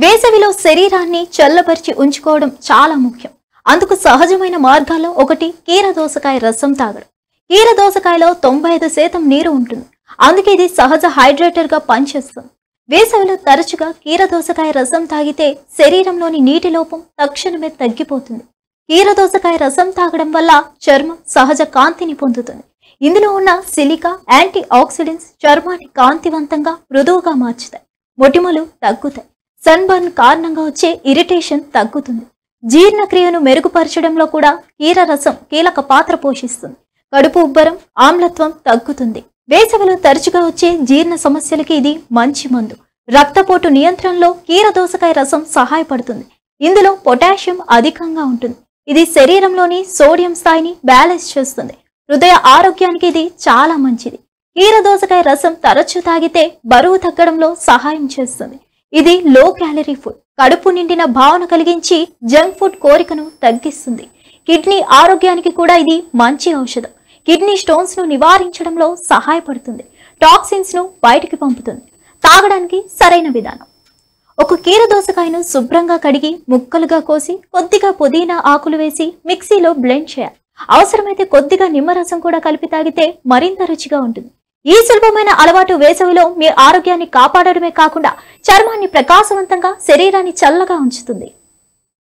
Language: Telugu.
వేసవిలో శరీరాన్ని చల్లబరిచి ఉంచుకోవడం చాలా ముఖ్యం. అందుకు సహజమైన మార్గాల్లో ఒకటి కీరదోసకాయ రసం తాగడం. కీరదోసకాయలో 95% నీరు ఉంటుంది. అందుకే ఇది సహజ హైడ్రేటర్ గా పనిచేస్తుంది. వేసవిలో తరచుగా కీరదోసకాయ రసం తాగితే శరీరంలోని నీటి లోపం తక్షణమే తగ్గిపోతుంది. కీరదోసకాయ రసం తాగడం వల్ల చర్మం సహజ కాంతిని పొందుతుంది. ఇందులో ఉన్న సిలికా, యాంటీ ఆక్సిడెంట్స్ చర్మాన్ని కాంతివంతంగా, మృదువుగా మార్చుతాయి. మొటిమలు తగ్గుతాయి. సన్ బర్న్ కారణంగా వచ్చే ఇరిటేషన్ తగ్గుతుంది. జీర్ణక్రియను మెరుగుపరచడంలో కూడా కీర రసం కీలక పాత్ర పోషిస్తుంది. కడుపు ఉబ్బరం, ఆమ్లత్వం తగ్గుతుంది. వేసవిలో తరచుగా వచ్చే జీర్ణ సమస్యలకి ఇది మంచి మందు. రక్తపోటు నియంత్రణలో కీరదోసకాయ రసం సహాయపడుతుంది. ఇందులో పొటాషియం అధికంగా ఉంటుంది. ఇది శరీరంలోని సోడియం స్థాయిని బ్యాలెన్స్ చేస్తుంది. హృదయ ఆరోగ్యానికి ఇది చాలా మంచిది. కీరదోసకాయ రసం తరచు తాగితే బరువు తగ్గడంలో సహాయం చేస్తుంది. ఇది లో క్యాలరీ ఫుడ్. కడుపు నిండిన భావన కలిగించి జంక్ ఫుడ్ కోరికను తగ్గిస్తుంది. కిడ్నీ ఆరోగ్యానికి కూడా ఇది మంచి ఔషధం. కిడ్నీ స్టోన్స్ ను నివారించడంలో సహాయపడుతుంది. టాక్సిన్స్ ను బయటికి పంపుతుంది. తాగడానికి సరైన విధానం: ఒక కీరదోసకాయను శుభ్రంగా కడిగి ముక్కలుగా కోసి కొద్దిగా పుదీనా ఆకులు వేసి మిక్సీలో బ్లెండ్ చేయాలి. అవసరమైతే కొద్దిగా నిమ్మరసం కూడా కలిపి తాగితే మరింత రుచిగా ఉంటుంది. ఈ సులభమైన అలవాటు వేసవిలో మీ ఆరోగ్యాన్ని కాపాడడమే కాకుండా చర్మాన్ని ప్రకాశవంతంగా, శరీరాన్ని చల్లగా ఉంచుతుంది.